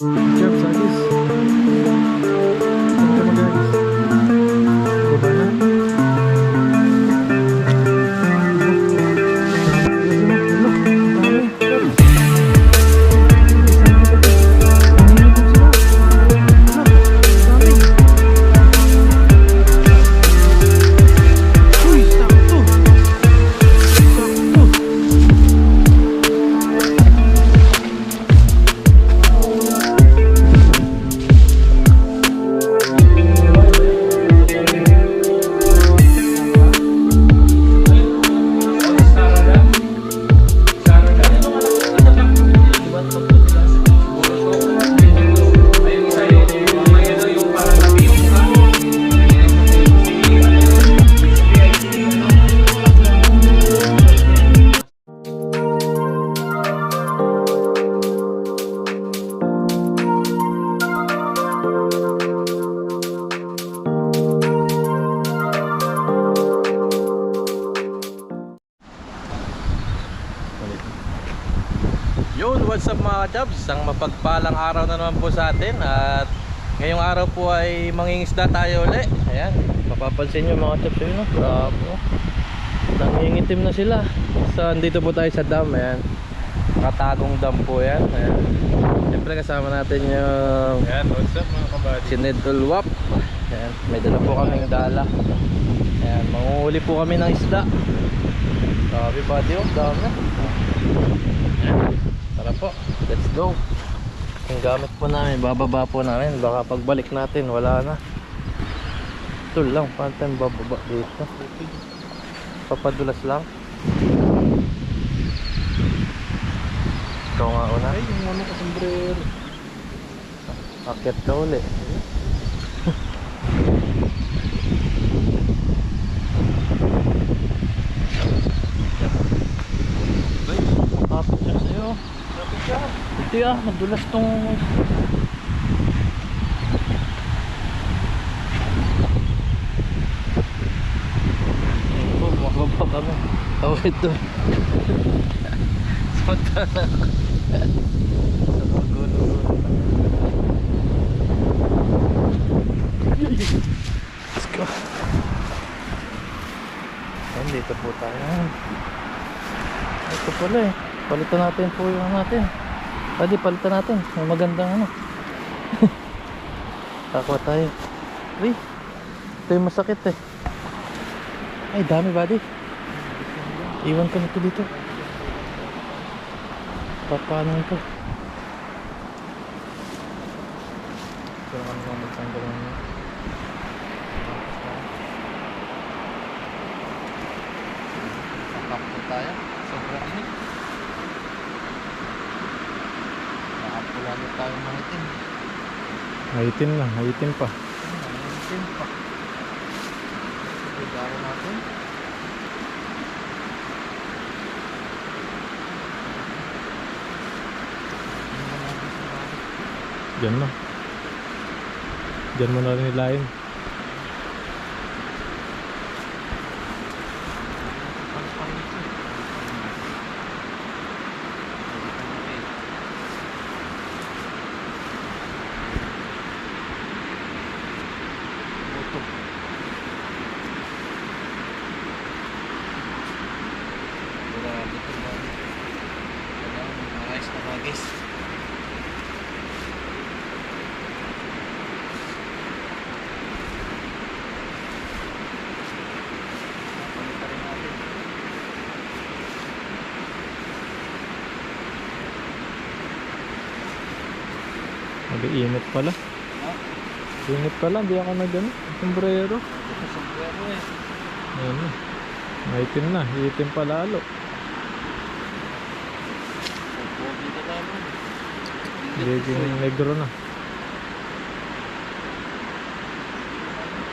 Jobs, Agis. Saan ka mag-agis? Baba na? Yun, what's up mga ka-jobs? Isang mapagpalang araw na naman po sa atin. At ngayong araw po ay mangingisda tayo uli. Ayan, mapapansin nyo mga ka-jobs, yun, no? Grabe, no? Nangingitim na sila. So, andito po tayo sa dam. Ayan, katagong dam po yan. Ayan. Siyempre kasama natin yung Ayan, what's up mga kabady? si Ned Ulwap. Ayan, may dala po kaming dala. Ayan, manguhuli po kami ng isda. Grabe buddy, oh, dami. Ayan. Tara po, let's go. Yung gamit po namin, bababa po namin. Baka pagbalik natin, wala na. Ito lang, paano tayo bababa dito? Papadulas lang. Ikaw nga una. Ay, yung ano ka sombrero. Akyat ka uli. Kapit siya sa'yo. Ito ya, madulas tong mababa kami. Tawid to. Samanta na. Sa magulo. Let's go. Ayan, dito po tayo. Ito pala eh. Palitan natin po yung natin. Pwede palitan natin. May magandang ano. Takwa tayo. Uy, ito yung masakit eh. Ay dami buddy. Iwan ko nito dito. Papaano ito? Ito naman mga magtanggal naman. Pakapto tayo. Sobrang init. Lalo tayong mahitin. Hayitin na, hayitin pa. Mahitin pa. Sigaro natin. Diyan na. Diyan mo na rin nilayin. Mag-iinit pala. Init pala, hindi ako na gano'n. Sombrero. Ayan na. Maitim na, iitim pa lalo. Giging negro na.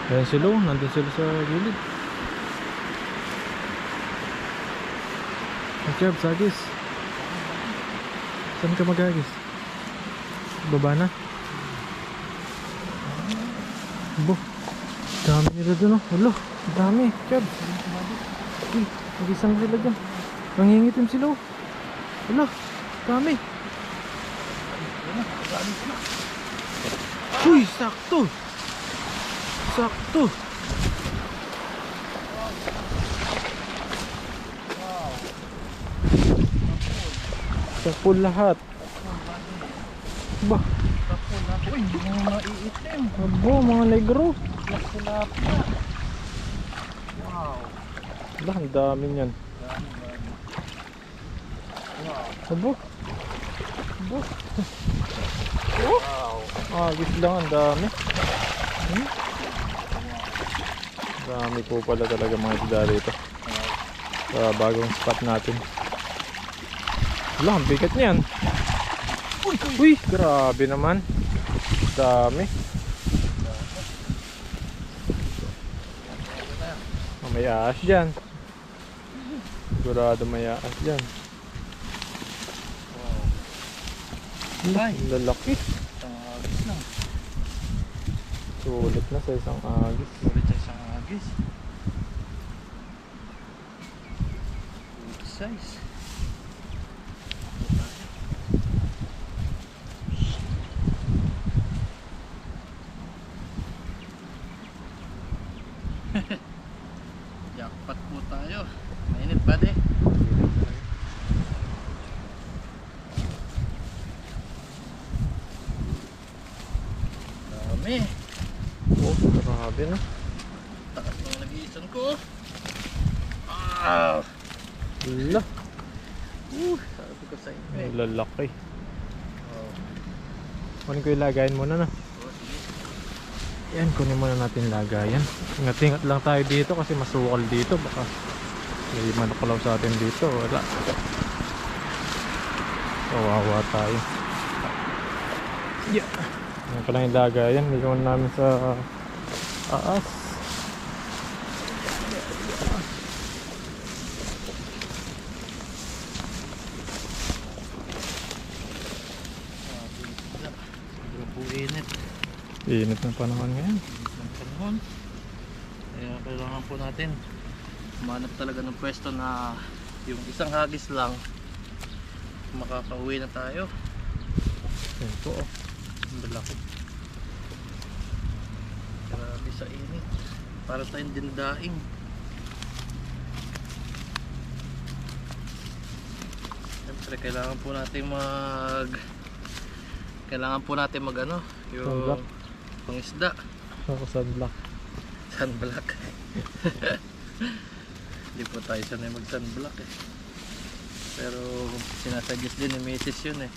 Ayan sila, nandun sila sa gilid. Jobs, Agis. Saan ka mag-agis? Baba na? Bo, dami nila dun oh. Wala, dami. Jobs. Uy, mag-isang sila dyan. Nangingitim sila oh. Wala, dami. Uy, sakto. Sakto. Sakto lahat. Ba, Uy, mga maiitim. abo, mga negro. Tilapia. Wow. Ba, ang dami niyan. Abo. Abo. Wow. Agis lang, ang dami. Dami po pala talaga mga isda dito. Sa bagong spot natin. Wala, ang bigat niyan. Uy, grabe naman. Dami. May ahas dyan. Sigurado may ahas dyan. Ay. Lalaki. Isang agis lang. Sulit na sa isang agis. Ulit sa isang agis. Good size. Jackpot po tayo. Mainit pa din. Dami. Oh, grabe na. Takas ng nag-iisan ko. Ah! Wala. Sabi ko sa inyo eh. Lalaki. Oh. Kunin ko yung lagayan muna na. Oh, sige. Yan, kunin muna natin lagayan. Ingat-ingat lang tayo dito kasi masukal dito. Baka may manakalaw sa atin dito. Wala. Kawawa tayo. Yeah. Yan pa lang yung lagayan. Ikaw namin sa aas. Sobrang po init. Init ng panahon ngayon. Ng panahon. Kaya kailangan po natin humanap talaga ng pwesto na yung isang hagis lang makakauwi na tayo. Yan po. Oh. Ang lalaki. Grabe sa init. Para tayong dindaing. Siyempre kailangan po natin ano, yung Sunblock. pangisda. Ako sunblock. Sunblock. Hindi po tayo sanay mag sunblock eh. Pero sinasuggest din ni Mrs. yun eh.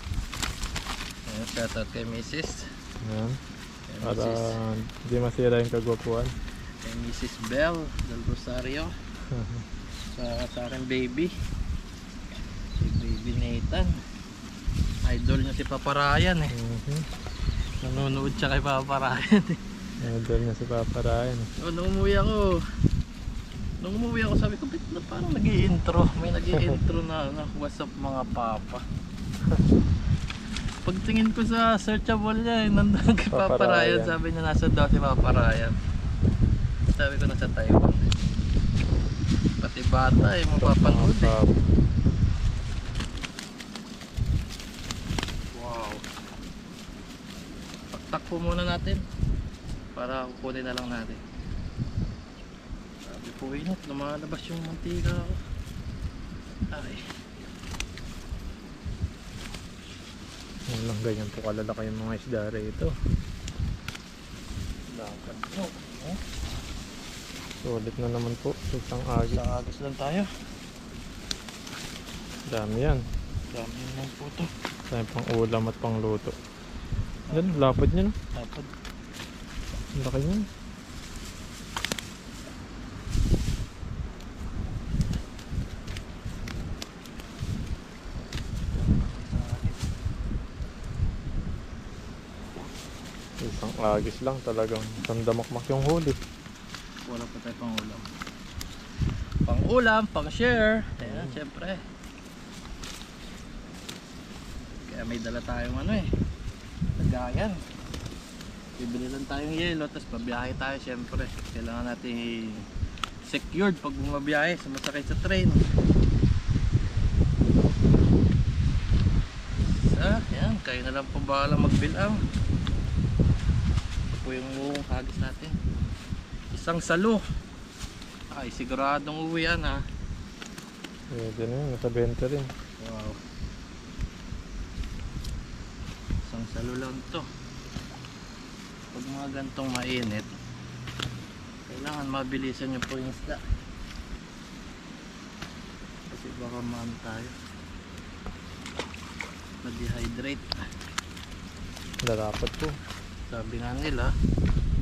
Ayan, shoutout kay Mrs. Yan. Kay Para Mrs. hindi masira yung kagwapuan. Kay Mrs. Bell del Rosario. Sa akin baby. Si baby Nathan. Idol niya si Papa Ryan eh. Nanonood siya kay Papa Ryan eh. Idol niya si Papa Ryan. Oh, nung umuwi ako sabi ko, "Bit na parang nag-i-intro." May nag-i-intro na what's up mga papa. Pagtingin ko sa searchable niya, nandun kay Papa Papa Ryan. Ryan. Sabi niya nasa daw si Papa Ryan. Sabi ko nasa Taiwan. Pati bata eh, mapapanood eh. Wow. Takpo muna natin para kukunin na lang natin. Sabi po init, lumalabas yung mantika ko. Ay. Yan lang, ganyan po kalalaki yung mga isda rito. Lakad mo. Oh, Sulit na naman po sa isang agis. sa agos lang tayo. Dami yan. Dami naman po to. Dami pang ulam at pang luto. Yan, lapad niya no. Dapat Ang laki niya. Isang agis lang talagang sandamakmak yung huli. wala pa tayo pang ulam. Pang ulam, pang share. Ayan, syempre. Kaya may dala tayong ano eh. Lagayan. Bibili lang tayong yelo, tapos pabiyahe tayo syempre. Kailangan natin secured pag bumabiyahe, sumasakay sa train. Yan. kayo na lang po bahala magbilang. Ito po yung hagis natin. Isang salo. Ay, siguradong uwi yan ha. Pwede na yun, nasa 20 rin. Wow. Isang salo lang to. Pag mga gantong mainit, kailangan mabilisan nyo po yung isda. Kasi baka maano tayo. Ma-dehydrate. Dapat po. Sabi nga nila,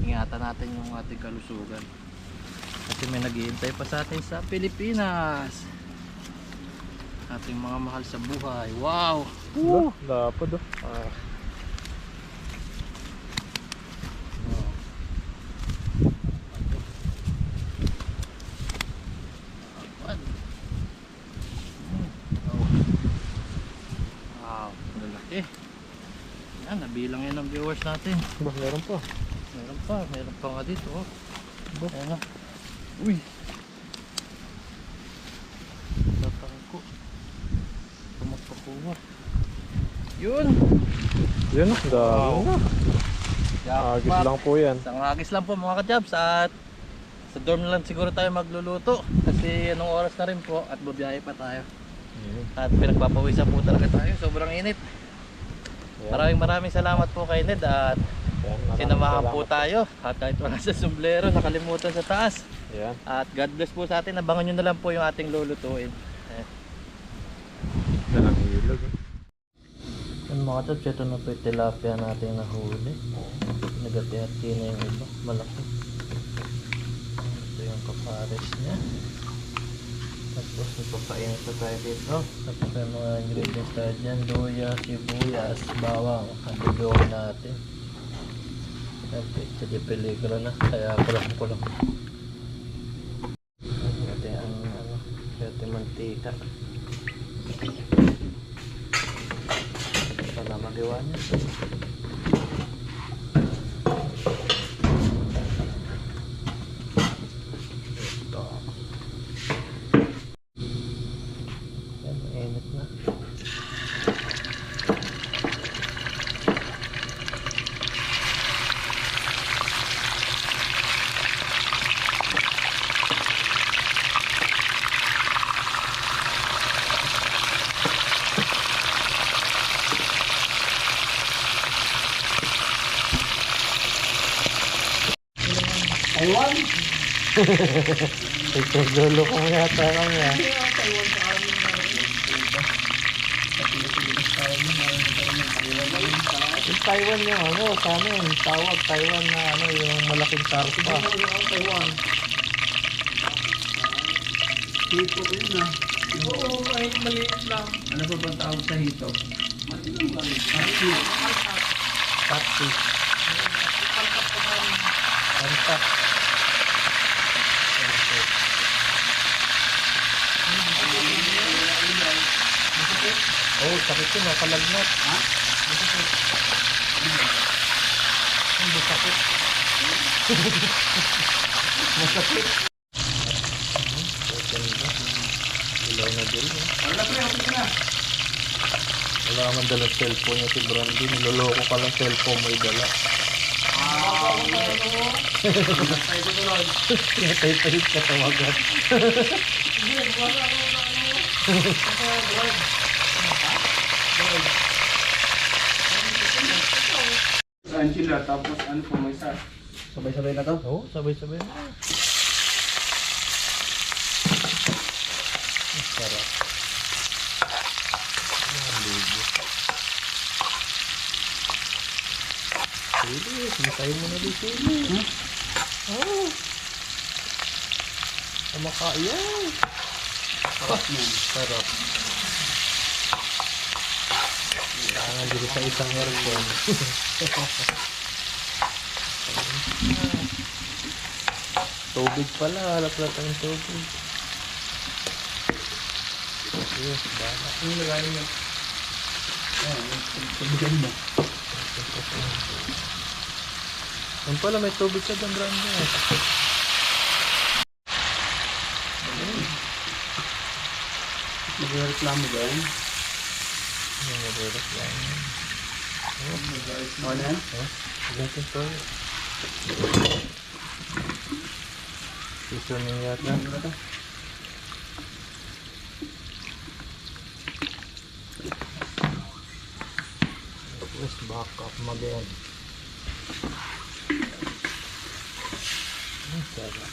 ingatan natin yung ating kalusugan. Kasi may naghihintay pa sa atin sa Pilipinas. Ating mga mahal sa buhay. Wow! Woo! Dapat oh. Wow, lalaki. Yan, nabilang yan ang viewers natin. Ba, meron pa. Meron pa nga dito. Oh. Ayan na. Uy! Tatangko. Tumakpakuha. Yun! Yun oh, dami na. Agis Jackpot. lang po yan. Isang agis lang po mga ka-jobs. At sa dorm na lang siguro tayo magluluto. Kasi anong oras na rin po at babiyahe pa tayo. At pinagpapawisan po talaga tayo. Sobrang init. Maraming salamat po kay Ned at sinamahan po tayo. At kahit wala sa sombrero, nakalimutan sa taas. Yan. At God bless po sa atin. Abangan nyo na lang po yung ating lulutuin. Dalang ilog. Yan mga ka-jobs, ito na po yung tilapia natin nahuli. Nagati-hati na yung iba. Malaki. Ito yung kapares niya. Tapos ipapainit na tayo dito. Tapos may mga ingredients tayo dyan. Luya, sibuyas, bawang. Adobo natin. Ito di peligro na. Kaya kulang. Ito yung mantika. Para magawa niya. Mainit na. Taiwan? Ito ko yata kami ah. Taiwan sa amin na sa Pilipinas tayo Yung Taiwan yung ano, sa amin, tawag Taiwan na ano, yung malaking karpa. Taiwan. Hito ko yun ah. Oo, kahit maliit lang. Ano ba bang tawag sa hito? Hito. Taxi. Kanta. Oh, sakit yun, nakalagnat. Ha? Hindi sakit. Masakit. Ilaw na din. Wala pre, okay na. Wala naman dalang cellphone niya si Brandy. Niloloko ka lang cellphone mo idala. Tayo tutuloy. Tinatay-tayit ka tawagan. Angela, tapos ano po may isa? Sabay-sabay na to? Oo, sabay-sabay na. Sarap. Sili, sinasay mo na din sili. Oh. Kamakayan. Sarap yan. Sarap. Kailangan dito sa isang aircon. Tubig pala, halap-halap ang tubig. Yes, bala. Ano lagay mo? Tubigan mo. Yan pala, may tubig sa dambranda. Magreklamo ba yan? Yan, nagreklamo. Ano yan? Ganito to. Seasoning yata. Tapos backup mag-end. Sarap.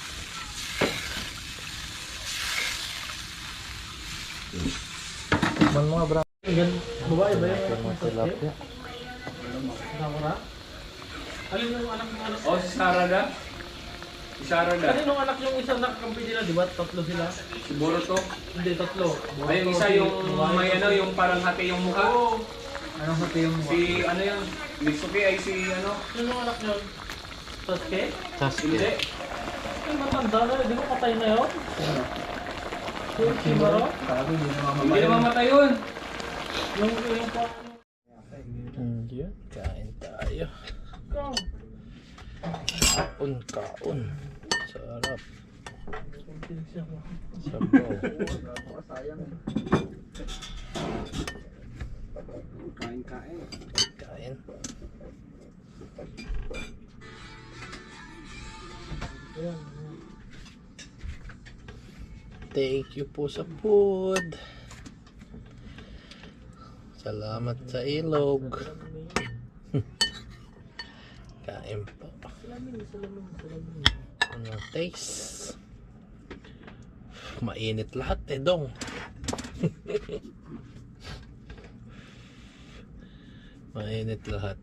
Man mga bra. Babae ba yung tilapia? Nakura? Alin yung anak ng anak? Oh, si Sarah na? Si Sarah na? Kaninong anak yung isang nakakampi nila, di ba? Tatlo sila? Si Boruto? Hindi, tatlo. Ay, yung isa yung may ano, yung parang hati yung mukha. Oo. Anong hati yung mukha? Si ano yung Mitsuki ay si ano? Sino yung anak nyo? Sasuke? Hindi. Ay, matanda na. Di ba patay na yun? Yung Shimaro? Hindi naman matay yun. Yung pa... Yun, kain tayo. Kaon. Sarap. Sabaw. Kain. Kain. Thank you po sa food. Salamat sa ilog. Kain po. Ano taste? Mainit lahat eh, dong. Mainit lahat.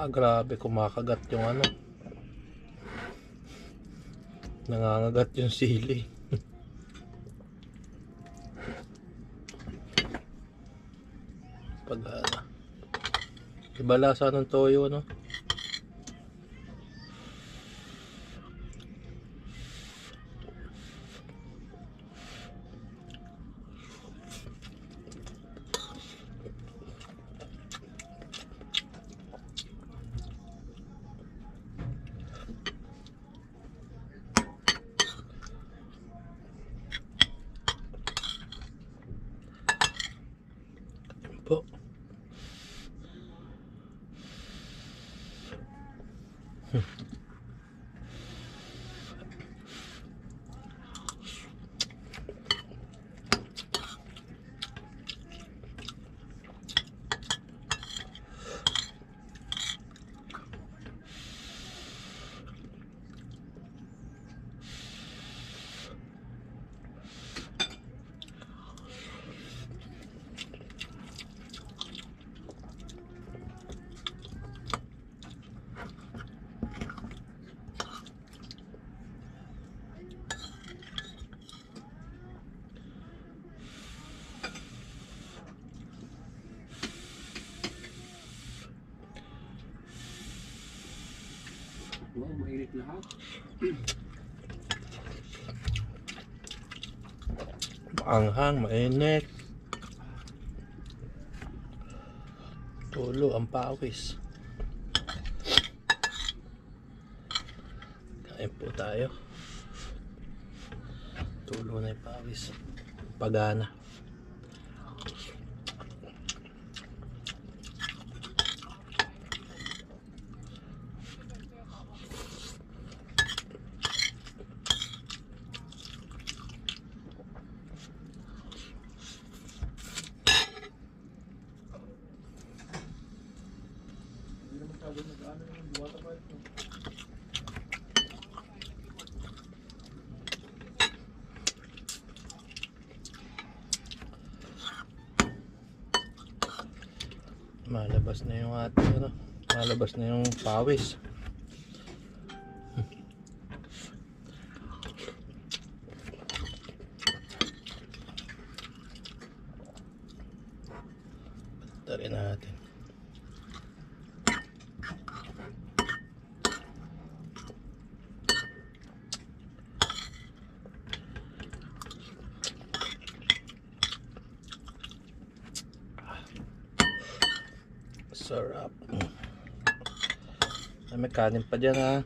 Grabe, kumakagat yung ano. Nangangagat yung sili. Pag ano. Iba lasa ng toyo, no? Po. Wow, mainit lahat. Maanghang, mainit. Tulo ang pawis. Kain po tayo. Tulo na yung pawis. Pagana. Malabas na yung ating ano, malabas na yung pawis. Tarin natin. Sarap. Ay, may kanin pa dyan ha.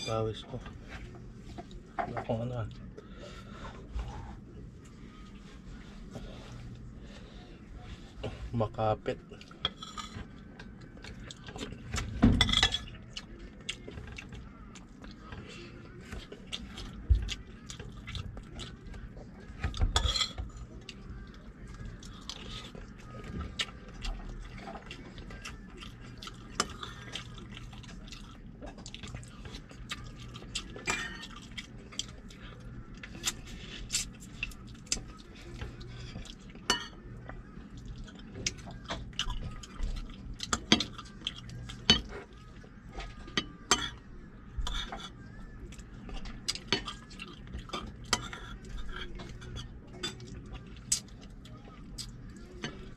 Pawis ko. Wala akong ano. Makapit.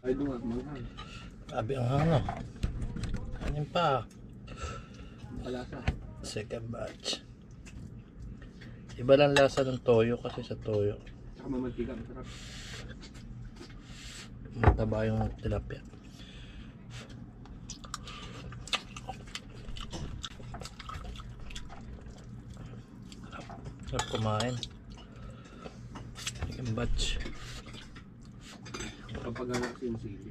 Ay, doon at manghang. Sabi ang ano. Kanin pa. Palasa. Second batch. Iba lang lasa ng toyo kasi sa toyo Saka mamantika, masarap. mataba yung tilapia. Sarap kumain. Second batch. Kapag anak yung sili.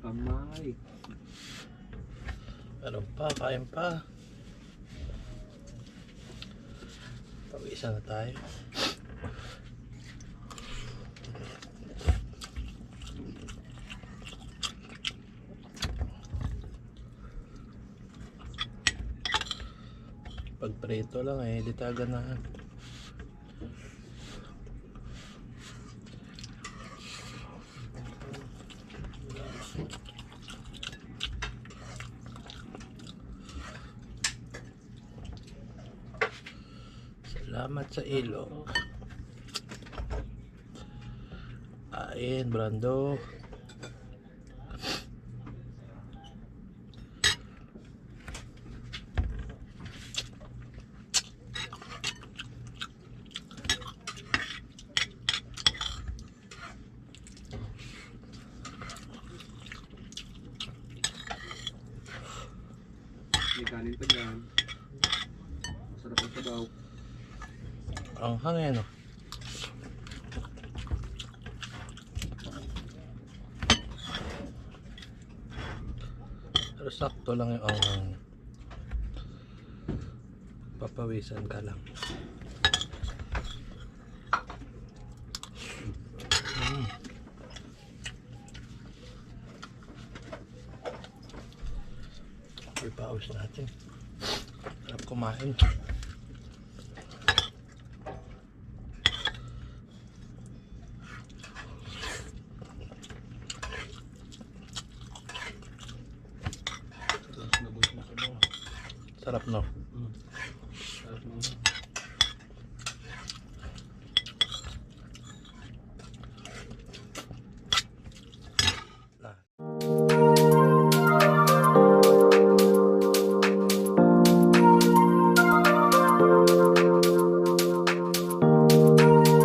Kamay. Meron pa, kain pa. Pawisan na tayo. Pag prito lang eh, litagan na. Salamat sa ilog. Kain, Brando. May kanin pa dyan. Masarap ang sabaw. Ang hangin, no? Pero sakto lang yung anghang. Papawisan ka lang. Ipawis natin. Sarap kumain. Sarap, no?